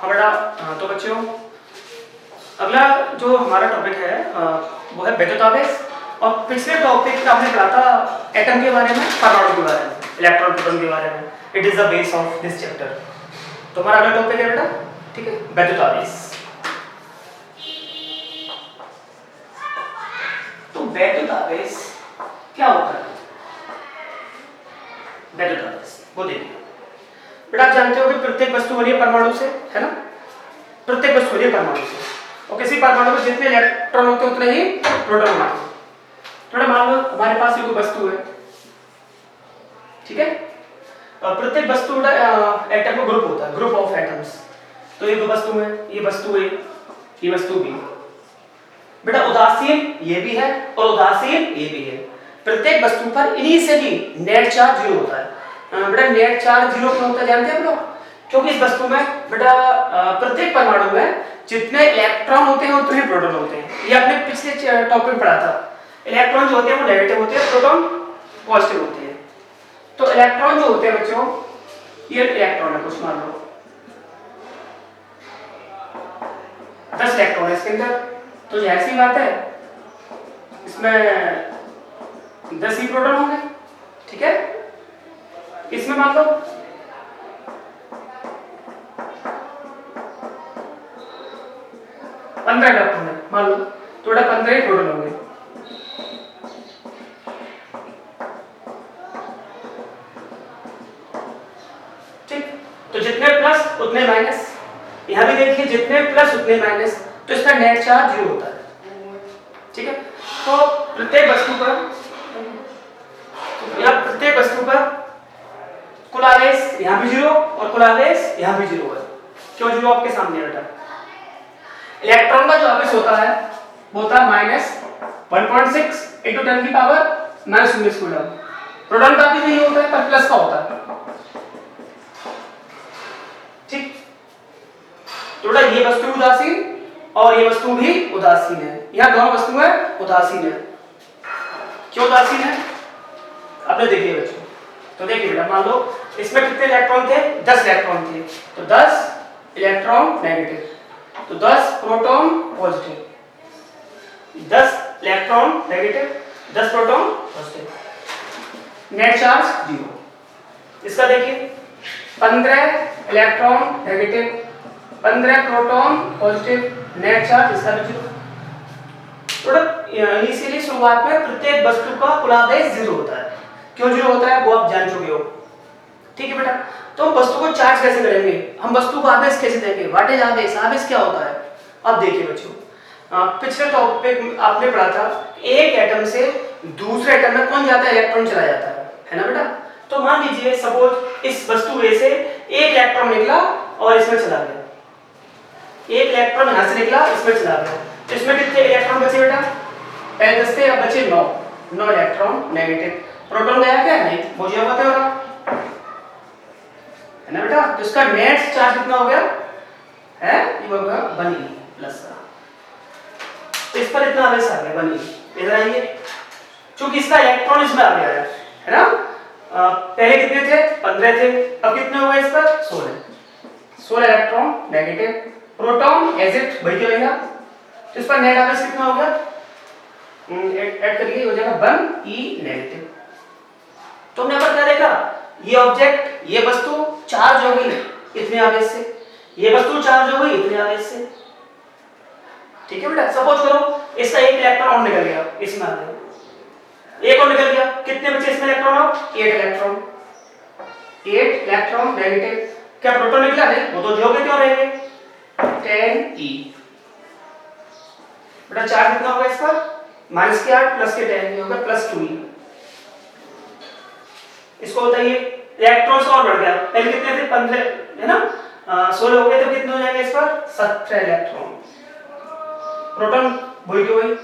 हाँ बेटा, तो बच्चों अगला जो हमारा टॉपिक है वो है बेतोतावेस। और पिछले टॉपिक का हमने पढ़ा था एटम के बारे में, परमाणु के बारे में, इलेक्ट्रॉन प्रोटॉन के बारे में। It is the base of this chapter. तो हमारा अगला टॉपिक है बेटा, ठीक है, बेतोतावेस। तो बेतोतावेस क्या होता है? बेतोतावेस वो देखिए बेटा, आप जानते हो कि प्रत्येक वस्तु बनी है परमाणु से, है ना? प्रत्येक वस्तु बनी है परमाणु से, और किसी परमाणु में जितने इलेक्ट्रॉन होते हैं उतने ही प्रोटॉन होते हैं। थोड़ा मान लो हमारे पास ये कोई वस्तु है, ठीक है? प्रत्येक वस्तु एटम का ग्रुप होता है, ग्रुप ऑफ एटम्स। तो ये दो वस्तु है, ये वस्तु है, ये वस्तु भी है। बेटा उदासीन ये भी है और उदासीन ये भी है। प्रत्येक वस्तु पर इनिशियली नेट चार्ज 0 होता है। बेटा नेट चार्ज 0 क्यों होता है जानते हैं आप लोग? क्योंकि इस वस्तु में बेटा प्रत्येक परमाणु में जितने इलेक्ट्रॉन होते हैं उतने प्रोटॉन होते हैं। ये आपने पिछले टॉपिक में पढ़ा था। इलेक्ट्रॉन जो होते हैं वो नेगेटिव होते हैं, प्रोटॉन पॉजिटिव होते हैं। तो इलेक्ट्रॉन जो होते हैं बच्चों, ये इलेक्ट्रॉन है, कुछ मान लो 10 इलेक्ट्रॉन है इसके अंदर। तो ये ऐसी बात है, इसमें 10 ही प्रोटॉन होंगे, ठीक है? इसमें मान लो 15 इलेक्ट्रॉन है, मान लो तो बेटा 15 ही प्रोटॉन होंगे। ठीक, तो जितने प्लस उतने माइनस। यहां भी देखिए जितने प्लस उतने माइनस, तो इसका नेट चार्ज 0 होता है, ठीक है? तो प्रत्येक वस्तु पर कुल आवेश यहां भी 0 और कुल आवेश यहां भी 0 है। क्यों 0 आपके सामने है बेटा? इलेक्ट्रॉन का जो आवेश होता है वो होता है -1.6 × 10⁻⁻⁰ कूलम। प्रोटॉन का भी नहीं होता है, पर प्लस का होता है, ठीक? तो बेटा ये वस्तु उदासीन और ये वस्तु भी उदासीन है। यहां दोनों वस्तुएं उदासीन है। क्यों उदासीन है आपने देखिए बच्चों। तो देखिए बेटा, मान लो इसमें कितने इलेक्ट्रॉन थे? 10 इलेक्ट्रॉन थे। तो 10 इलेक्ट्रॉन नेगेटिव, तो 10 proton positive. 10 electron negative, 10 proton positive. Net charge 0। इसका देखिए 15 electron negative, 15 proton positive, net charge इसका भी 0। इनिशियली शुरुआत में प्रत्येक वस्तु का कुल आवेश 0 होता है। क्यों 0 होता है वो आप जान चुके हो, ठीक है बेटा? तो हम वस्तु को चार्ज कैसे करेंगे? हम वस्तु को आवेश कैसे देंगे? व्हाट इज आवेश? आवेश क्या होता है? अब देखिए बच्चों, पिछले टॉपिक आपने पढ़ा था, एक एटम से दूसरे एटम में कौन जाता है? इलेक्ट्रॉन चला जाता है ना बेटा? तो मान लीजिए सपोज इस वस्तु ए से एक इलेक्ट्रॉन निकला और इसमें चला गया। एक इलेक्ट्रॉन यहां से निकला, इसमें चला गया। तो इसमें कितने इलेक्ट्रॉन बचे बेटा? पहले 10 थे, अब बचे 9 इलेक्ट्रॉन नेगेटिव। प्रोटॉन गया क्या? नहीं, मुझे पता होगा, है ना बेटा? तो इसका नेट चार्ज कितना हो गया है? ये होगा 1 प्लस का। तो इस पर इतना आवेश आ गया 1। इधर आइए, क्योंकि इसका इलेक्ट्रॉन इसमें आ गया है ना? पहले कितने थे? 15 थे, अब कितने हो गए इस पर? 16 electron negative, proton as it वही के रहेगा। तो इस पर नेट आवेश कितना हो गया? ऐड करिए, हो जाएगा 1 नेगेटिव। तो हमने पर क्या देखा? ये ऑब्जेक्ट, ये वस्तु चार्ज हो गई इतने आवेश से, ये वस्तु चार्ज हो गई इतने आवेश से, ठीक है बेटा? सपोज करो इसका एक इलेक्ट्रॉन और निकल गया, इसमें आ गया, एक और निकल गया, कितने बचे इसमें इलेक्ट्रॉन? अब 8 इलेक्ट्रॉन, 8 इलेक्ट्रॉन नेगेटिव। क्या प्रोटॉन निकला? नहीं, वो तो जो के क्यों रहेंगे? 10e। बेटा चार्ज कितना होगा इस पर? -8 प्लस के 10 होगा +2e। इसको बताइए, इलेक्ट्रॉन्स और बढ़ गया। पहले कितने थे? 15 है ना? 16 हो गए, तो कितने हो जाएंगे इस पर? 17 इलेक्ट्रॉन। प्रोटॉन वही के वही,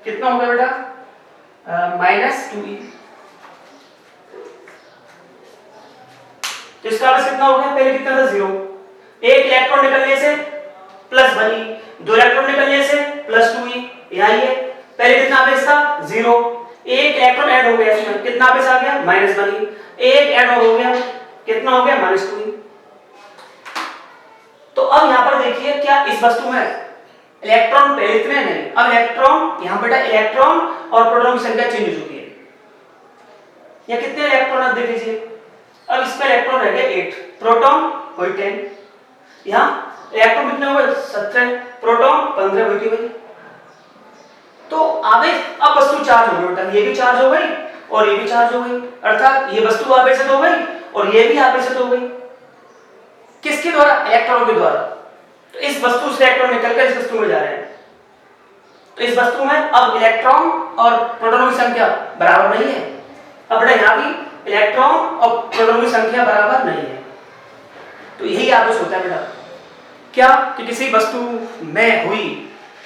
कितना हो गया बेटा? -2e। तो इसका आवेश कितना हो गया? पहले कितना था? 0। एक इलेक्ट्रॉन निकलने से +1e, 2 इलेक्ट्रॉन निकलने से +2e। यहां ये पहले कितना आवेश था? 0। एक इलेक्ट्रॉन ऐड हो गया, इसमें कितना आवेश आ गया? -1e। एक ऐड हो गया, कितना हो गया? -2e। अब यहाँ पर देखिए क्या इस वस्तु में इलेक्ट्रॉन पहले इतने नहीं, अब इलेक्ट्रॉन यहाँ बेटा इलेक्ट्रॉन और प्रोटॉन की संख्या चेंज हो चुकी है। यहाँ कितने इलेक्ट्रॉन आप देख लीजिए, अब इसमें इलेक्ट्रॉन रह गए 8, प्रोटॉन वही 10, यहाँ इलेक्ट्रॉन कितने हुए 17, प्रोटॉन 15 हुई थी भाई। तो आवेश अब वस्तु चार्ज हो गई बेटा, ये भी चार्ज हो गई और ये भी चार्ज हो गई, अर्थात ये वस्तु आवेशित हो गई और ये भी आवेशित हो गई। किसके द्वारा? इलेक्ट्रॉनों के द्वारा। तो इस वस्तु से इलेक्ट्रॉन निकलकर इस वस्तु में जा रहे हैं, तो इस वस्तु में अब इलेक्ट्रॉन और प्रोटॉनों की संख्या बराबर नहीं है। अब बेटा यहाँ भी इलेक्ट्रॉन और प्रोटॉन की संख्या बराबर नहीं है, तो यही आवेश होता है बेटा। क्या? कि किसी वस्तु में हुई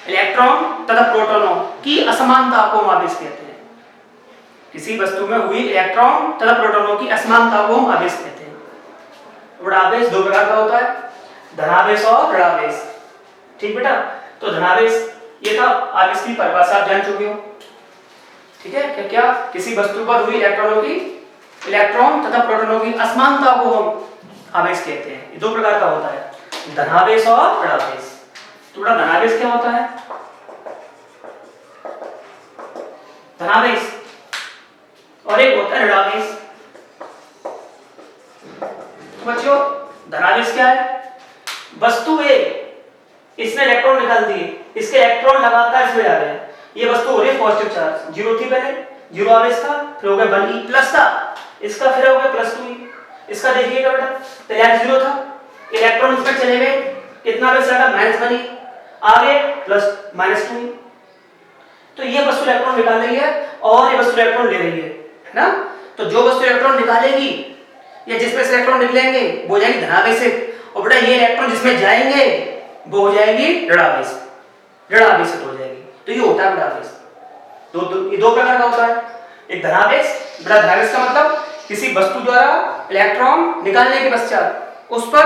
इलेक्ट्रॉन तथा प्रोटॉनों की असमानता को हम आवेश कहते हैं। किसी वस्तु में हुई इलेक्ट्रॉन तथा प्रोटॉनों की असमानता को हम आवेश कहते हैं। बेटा आवेश दो प्रकार का होता है, धनावेश और ऋणावेश। ठीक बेटा, तो धनावेश ये था, आवेश की परिभाषा आप जान चुके हो। ठीक है, क्या क्या किसी वस्तु पर हुई इलेक्ट्रॉन तथा प्रोटॉनों की असमानता को हम आवेश कहते हैं। ये दो प्रकार का होता है, धनावेश और ऋणावेश। तो बेटा धनावेश क्या होता है? धनावेश और एक होता है ऋणावेश। बच्चों धनावेश क्या है? वस्तु ए, इसने इलेक्ट्रॉन निकाल दिए, इसके इलेक्ट्रॉन लगातार इसमें जा रहे हैं, ये वस्तु हो रही है पॉजिटिव चार्ज, जीरो थी पहले, जीरो आवेश था, फिर हो गया 1e प्लस था, इसका फिर हो गया प्लस 2e, इसका देखिएगा बेटा, तो यहाँ जीरो था, इलेक्ट्रॉन इसमें चले गए, कितना आवेश आएगा -1e, आगे प्लस -2e। तो ये वस्तु इलेक्ट्रॉन निकाल रही है और ये वस्तु इलेक्ट्रॉन ले रही है ना। तो जो वस्तु इलेक्ट्रॉन निकालेगी या जिसमें से इलेक्ट्रॉन निकलेंगे वो हो जाएगी धनावेशित, और बेटा ये इलेक्ट्रॉन जिसमें जाएंगे वो हो जाएगी ऋणावेशित हो जाएगी। तो ये होता है बेटा आवेश। ये दो प्रकार का होता है, एक धनावेश, बेटा धनावेश का मतलब किसी वस्तु द्वारा इलेक्ट्रॉन निकालने के पश्चात उस पर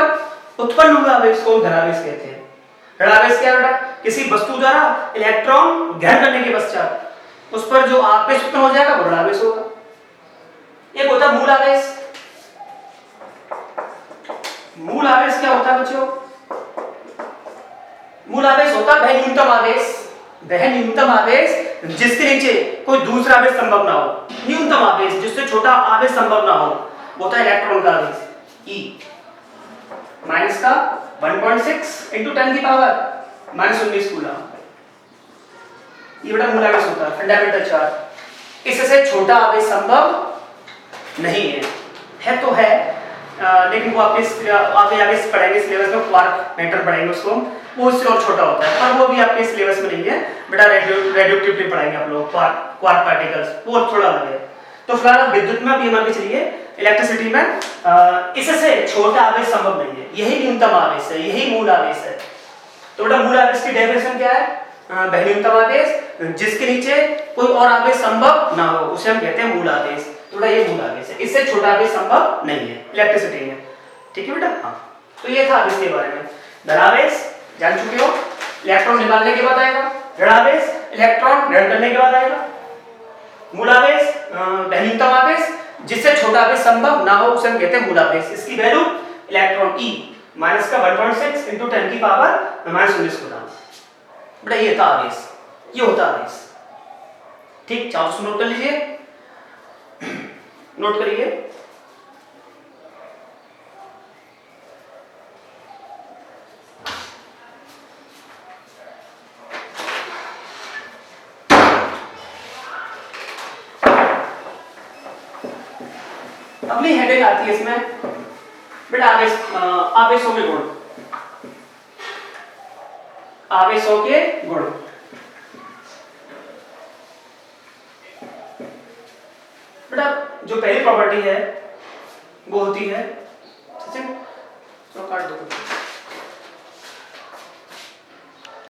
उत्पन्न हुआ आवेश को धनावेश कहते हैं। ऋणावेश क्या है बेटा? किसी वस्तु द्वारा इलेक्ट्रॉन ग्रहण करने के पश्चात उस पर जो आवेश उत्पन्न हो जाएगा वो ऋणावेश होगा। एक होता है मूल आवेश। मूल आवेश क्या होता है बच्चों? मूल आवेश होता है वह न्यूनतम आवेश जिसके नीचे कोई दूसरा आवेश संभव ना हो। न्यूनतम आवेश जिससे छोटा आवेश संभव ना हो होता है इलेक्ट्रॉन का आवेश E माइनस का 1.6 into 10 की पावर -19 कूलम। ये बेटा मूल आवेश होता है, फंडामेंटल चार्ज। इससे छोटा आवेश संभव नहीं है तो है, लेकिन वो आगे पढ़ेंगे सिलेबस में, क्वार्क मैटर पढ़ेंगे उसको, वो उससे और छोटा होता है, पर वो भी आपके सिलेबस में नहीं है बेटा। रेडियोएक्टिविटी पढ़ाएंगे आप लोग, क्वार्क पार्टिकल्स, वो थोड़ा अलग है। तो फिलहाल विद्युत में भी मान के चलिए, इलेक्ट्रिसिटी में इससे छोटा आवेश संभव नहीं है, यही न्यूनतम आवेश है, यही मूल आवेश है। तो बेटा मूल आवेश की डेफिनेशन क्या है? वह न्यूनतम आवेश जिसके नीचे कोई और आवेश संभव ना हो उसे हम कहते हैं मूल आवेश। तो ये मूल आवेश है, इससे छोटा आवेश संभव नहीं है इलेक्ट्रिसिटी में। ठीक है बेटा, हाँ। तो ये था आवेश के बारे में। धनावेश जान चुके हो, इलेक्ट्रॉन निकालने के बाद आएगा। ऋणावेश इलेक्ट्रॉन ग्रहण करने के बाद आएगा। मूल आवेश न्यूनतम आवेश जिससे छोटा आवेश संभव ना हो उसे हम कहते हैं मूल आवेश। इसकी वैल्यू इलेक्ट्रॉन E माइनस का 1.6 into 10 की पावर -19 कूलम। बेटा ये था आवेश, ये होता आवेश। ठीक, चाहो तो नोट कर लीजिए, नोट करिए। अगली हेडिंग आती है इसमें बेटा आवेशों के गुण। आवेशों के गुण। बेटा जो पहली प्रॉपर्टी है वो होती है, सचिन तो काट दो।